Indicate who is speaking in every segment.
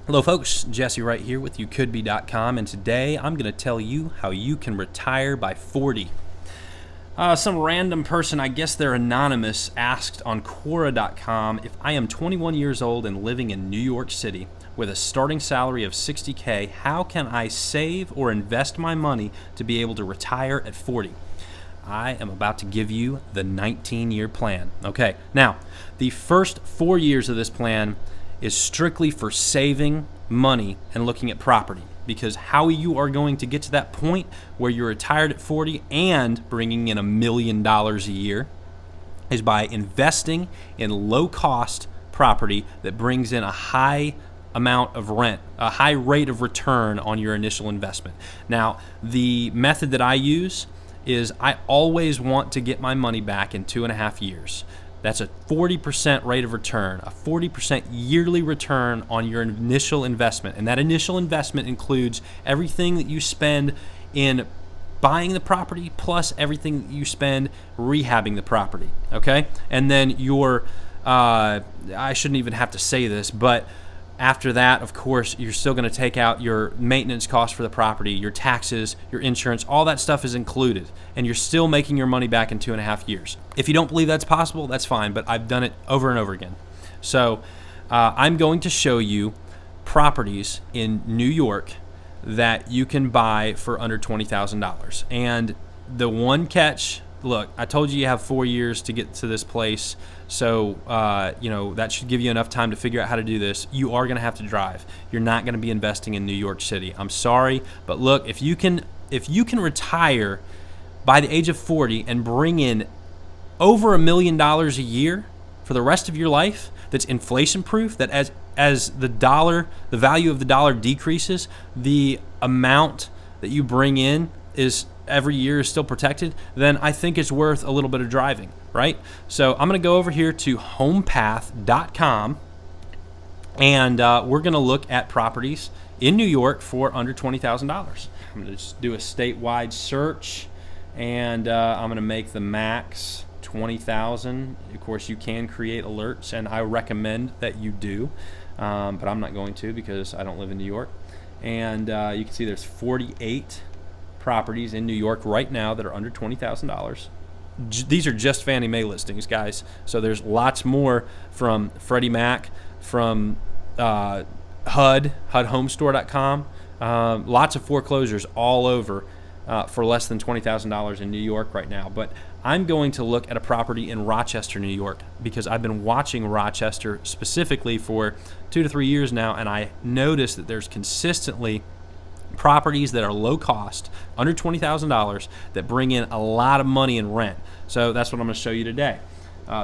Speaker 1: Hello folks, Jesse Wright here with YouCouldBe.com, and today I'm going to tell you how you can retire by 40. Some random person, I guess they're anonymous, asked on Quora.com if I am 21 years old and living in New York City with a starting salary of $60K, how can I save or invest my money to be able to retire at 40? I am about to give you the 19-year plan. Okay, now, the first 4 years of this plan is strictly for saving money and looking at property, because how you are going to get to that point where you're retired at 40 and bringing in $1 million a year is by investing in low-cost property that brings in a high amount of rent, a high rate of return on your initial investment. Now, the method that I use is I always want to get my money back in 2.5 years. That's a 40% rate of return, a 40% yearly return on your initial investment. And that initial investment includes everything that you spend in buying the property plus everything that you spend rehabbing the property, okay? And then your, I shouldn't even have to say this, but after that, of course, you're still going to take out your maintenance costs for the property, your taxes, your insurance, all that stuff is included, and you're still making your money back in 2.5 years. If you don't believe that's possible, that's fine, but I've done it over and over again. So I'm going to show you properties in New York that you can buy for under $20,000. And the one catch, look, I told you have 4 years to get to this place, so that should give you enough time to figure out how to do this. You are going to have to drive. You're not going to be investing in New York City. I'm sorry, but look, if you can retire by the age of 40 and bring in over $1 million a year for the rest of your life, that's inflation proof, that as the value of the dollar decreases, the amount that you bring in is every year is still protected, then I think it's worth a little bit of driving, right? So I'm going to go over here to homepath.com, and we're going to look at properties in New York for under $20,000. I'm going to just do a statewide search, and I'm going to make the max 20,000. Of course, you can create alerts, and I recommend that you do, but I'm not going to because I don't live in New York. And you can see there's 48 properties in New York right now that are under $20,000. These are just Fannie Mae listings, guys. So there's lots more from Freddie Mac, from HUDHomestore.com. Lots of foreclosures all over for less than $20,000 in New York right now. But I'm going to look at a property in Rochester, New York, because I've been watching Rochester specifically for 2 to 3 years now, and I noticed that there's consistently properties that are low cost, under $20,000, that bring in a lot of money in rent. So that's what I'm going to show you today.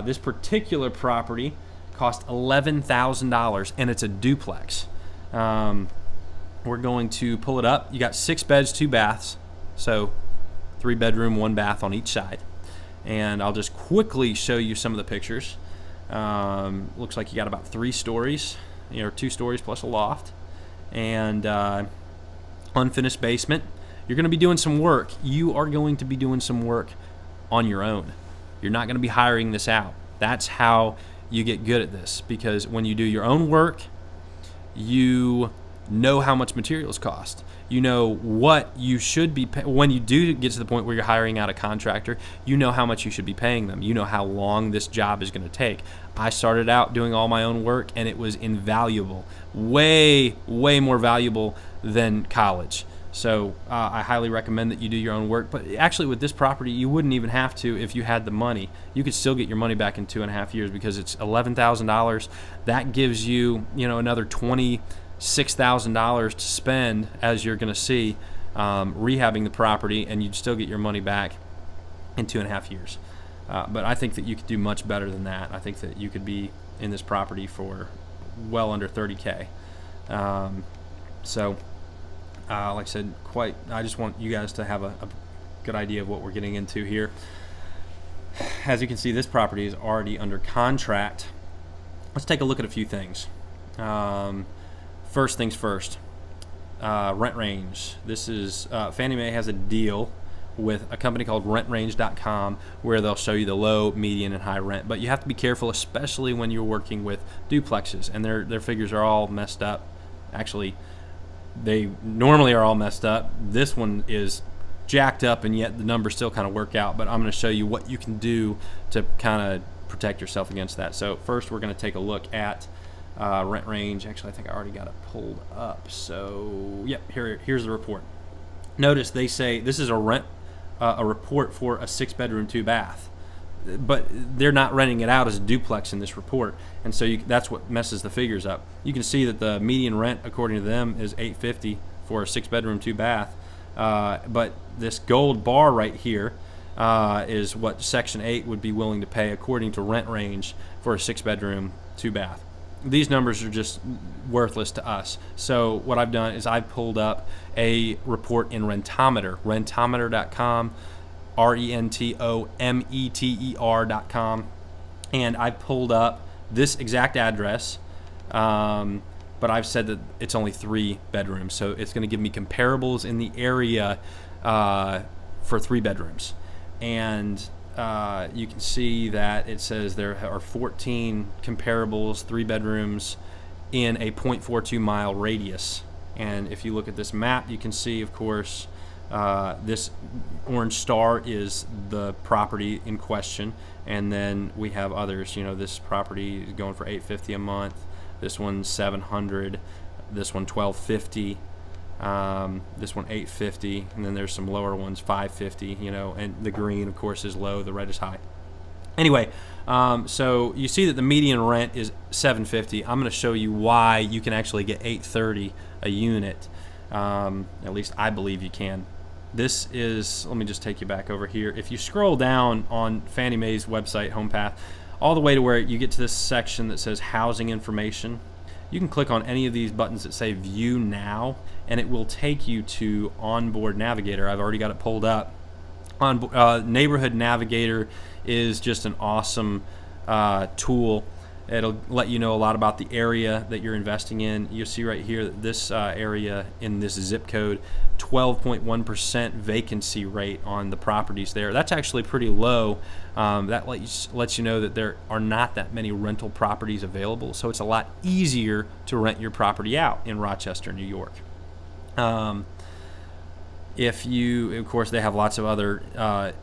Speaker 1: This particular property cost $11,000, and it's a duplex. We're going to pull it up. You got 6 beds, 2 baths, so 3 bedroom, 1 bath on each side. And I'll just quickly show you some of the pictures. Looks like you got about 3 stories, 2 stories plus a loft, and unfinished basement. You're going to be doing some work. You are going to be doing some work on your own. You're not going to be hiring this out. That's how you get good at this, because when you do your own work, you know how much materials cost. You know what you should be when you do get to the point where you're hiring out a contractor, you know how much you should be paying them. You know how long this job is going to take. I started out doing all my own work, and it was invaluable. Way more valuable than college. So I highly recommend that you do your own work. But actually, with this property, you wouldn't even have to if you had the money. You could still get your money back in 2.5 years because it's $11,000. That gives you, another $26,000 to spend, as you're going to see, rehabbing the property, and you'd still get your money back in 2.5 years. But I think that you could do much better than that. I think that you could be in this property for well under $30K. Like I said, I just want you guys to have a good idea of what we're getting into here. As you can see, this property is already under contract. Let's take a look at a few things. First things first, rent range. This is Fannie Mae has a deal with a company called rentrange.com where they'll show you the low, median, and high rent. But you have to be careful, especially when you're working with duplexes, and their figures are all messed up. Actually, they normally are all messed up. This one is jacked up, and yet the numbers still kind of work out. But I'm going to show you what you can do to kind of protect yourself against that. So first, we're going to take a look at rent range. Actually, I think I already got it pulled up. So yep, here's the report. Notice they say this is a report for a 6-bedroom, 2-bath. But they're not renting it out as a duplex in this report, and so that's what messes the figures up. You can see that the median rent, according to them, is $850 for a 6-bedroom, 2-bath. But this gold bar right here is what Section 8 would be willing to pay according to rent range for a 6-bedroom, 2-bath. These numbers are just worthless to us. So what I've done is I've pulled up a report in Rentometer, rentometer.com. rentometer.com, and I pulled up this exact address, but I've said that it's only 3 bedrooms, so it's going to give me comparables in the area for 3 bedrooms, and you can see that it says there are 14 comparables, 3 bedrooms in a 0.42 mile radius. And if you look at this map, you can see, of course, this orange star is the property in question, and then we have others. You know, this property is going for $850 a month. This one's $700. This one $1,250. This one $850, and then there's some lower ones $550. You know, and the green, of course, is low. The red is high. Anyway, so you see that the median rent is $750. I'm going to show you why you can actually get $830 a unit. At least I believe you can. This is, let me just take you back over here. If you scroll down on Fannie Mae's website, HomePath, all the way to where you get to this section that says housing information, you can click on any of these buttons that say view now, and it will take you to Onboard Navigator. I've already got it pulled up. Neighborhood Navigator is just an awesome tool. It'll let you know a lot about the area that you're investing in. You'll see right here that this area in this zip code, 12.1% vacancy rate on the properties there. That's actually pretty low. That lets you know that there are not that many rental properties available, so it's a lot easier to rent your property out in Rochester, New York. If you, of course, they have lots of other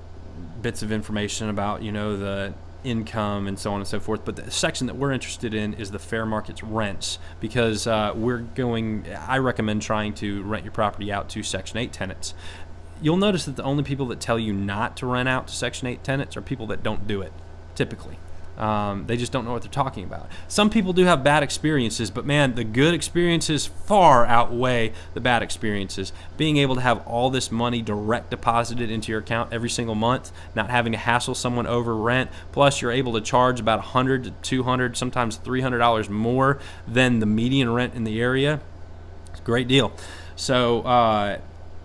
Speaker 1: bits of information about, you know, the income and so on and so forth, but the section that we're interested in is the fair market rents, because I recommend trying to rent your property out to Section 8 tenants. You'll notice that the only people that tell you not to rent out to Section 8 tenants are people that don't do it, typically. They just don't know what they're talking about. Some people do have bad experiences, but man, the good experiences far outweigh the bad experiences. Being able to have all this money direct deposited into your account every single month, not having to hassle someone over rent, plus you're able to charge about $100 to $200, sometimes $300 more than the median rent in the area. It's a great deal. So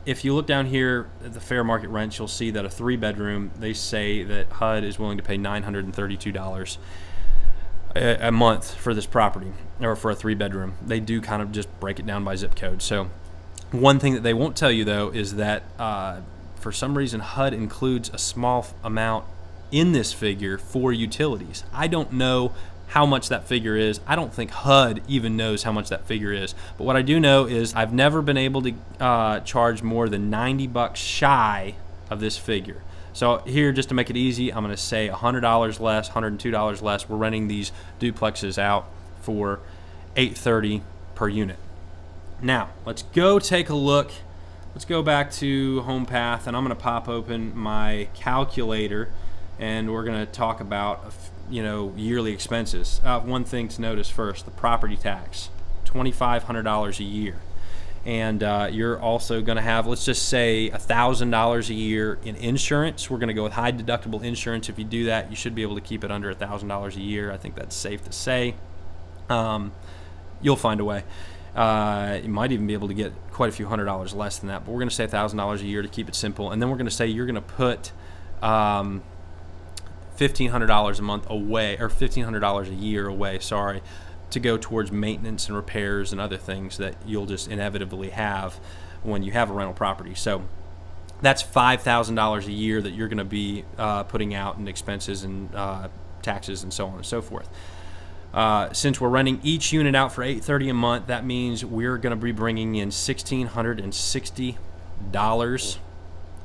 Speaker 1: if you look down here at the fair market rents, you'll see that a 3-bedroom, they say that HUD is willing to pay $932 a month for this property, or for a 3-bedroom. They do kind of just break it down by zip code. So one thing that they won't tell you, though, is that for some reason HUD includes a small amount in this figure for utilities. I don't know how much that figure is. I don't think HUD even knows how much that figure is. But what I do know is I've never been able to charge more than $90 shy of this figure. So here, just to make it easy, I'm going to say $100 less, $102 less. We're renting these duplexes out for $830 per unit. Now, let's go take a look. Let's go back to HomePath, and I'm going to pop open my calculator, and we're going to talk about yearly expenses. One thing to notice first, the property tax, $2,500 a year. And you're also going to have, let's just say, $1,000 a year in insurance. We're going to go with high deductible insurance. If you do that, you should be able to keep it under $1,000 a year. I think that's safe to say. You'll find a way. You might even be able to get quite a few $100 less than that, but we're going to say $1,000 a year to keep it simple. And then we're going to say you're going to put $1,500 a month away, or $1,500 a year away, to go towards maintenance and repairs and other things that you'll just inevitably have when you have a rental property. So that's $5,000 a year that you're going to be putting out in expenses and taxes and so on and so forth. Since we're renting each unit out for $830 a month, that means we're going to be bringing in $1,660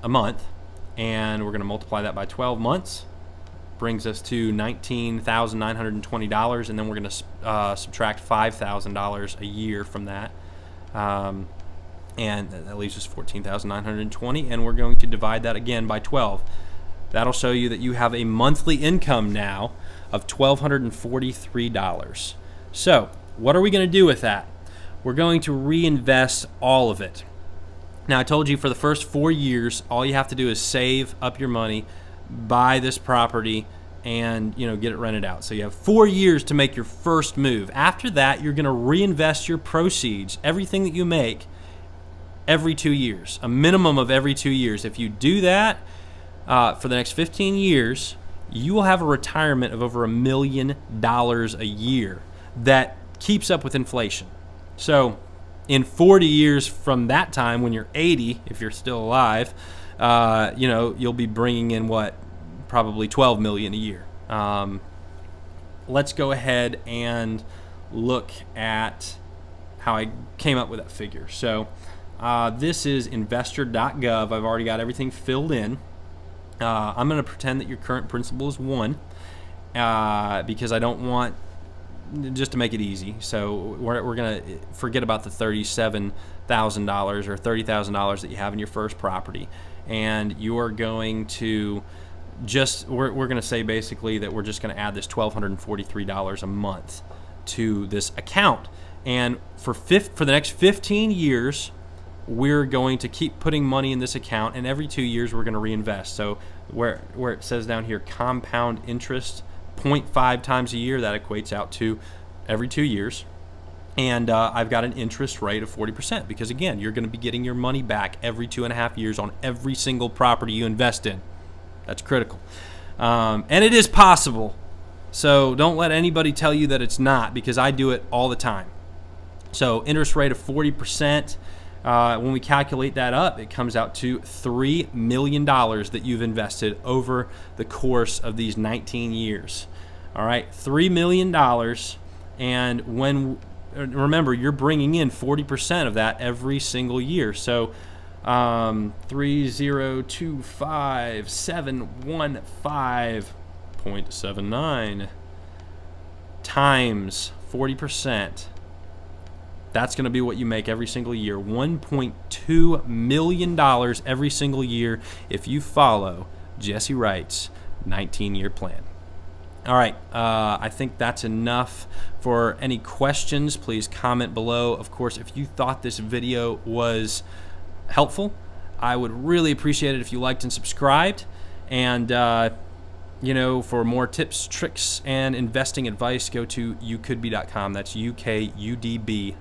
Speaker 1: a month, and we're going to multiply that by 12 months. Brings us to $19,920, and then we're going to subtract $5,000 a year from that, and that leaves us $14,920, and we're going to divide that again by 12. That'll show you that you have a monthly income now of $1,243. So what are we going to do with that? We're going to reinvest all of it. Now, I told you for the first 4 years, all you have to do is save up your money, buy this property, and get it rented out. So you have 4 years to make your first move. After that, you're going to reinvest your proceeds, everything that you make, every 2 years, a minimum of every 2 years. If you do that for the next 15 years, you will have a retirement of over $1 million a year that keeps up with inflation. So in 40 years from that time, when you're 80, if you're still alive, you'll be bringing in probably $12 million a year. Let's go ahead and look at how I came up with that figure. So this is investor.gov. I've already got everything filled in. I'm going to pretend that your current principal is 1 because I don't want, just to make it easy. So we're going to forget about the $37,000 or $30,000 that you have in your first property, and you are going to we're going to say basically that we're just going to add this $1,243 a month to this account, and for the next 15 years. We're going to keep putting money in this account, and every 2 years we're going to reinvest. So where it says down here compound interest 0.5 times a year, that equates out to every 2 years. And I've got an interest rate of 40% because, again, you're going to be getting your money back every 2.5 years on every single property you invest in. That's critical. And it is possible. So don't let anybody tell you that it's not, because I do it all the time. So interest rate of 40%. When we calculate that up, it comes out to $3 million that you've invested over the course of these 19 years. All right, $3 million. And remember, you're bringing in 40% of that every single year. So 3025715.79 times 40%. That's going to be what you make every single year, $1.2 million every single year if you follow Jesse Wright's 19-year plan. All right, I think that's enough. For any questions, please comment below. Of course, if you thought this video was helpful, I would really appreciate it if you liked and subscribed. And for more tips, tricks, and investing advice, go to youkouldbe.com. That's UKUDB.com.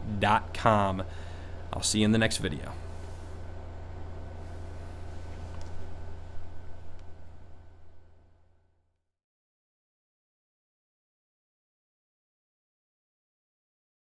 Speaker 1: I'll see you in the next video.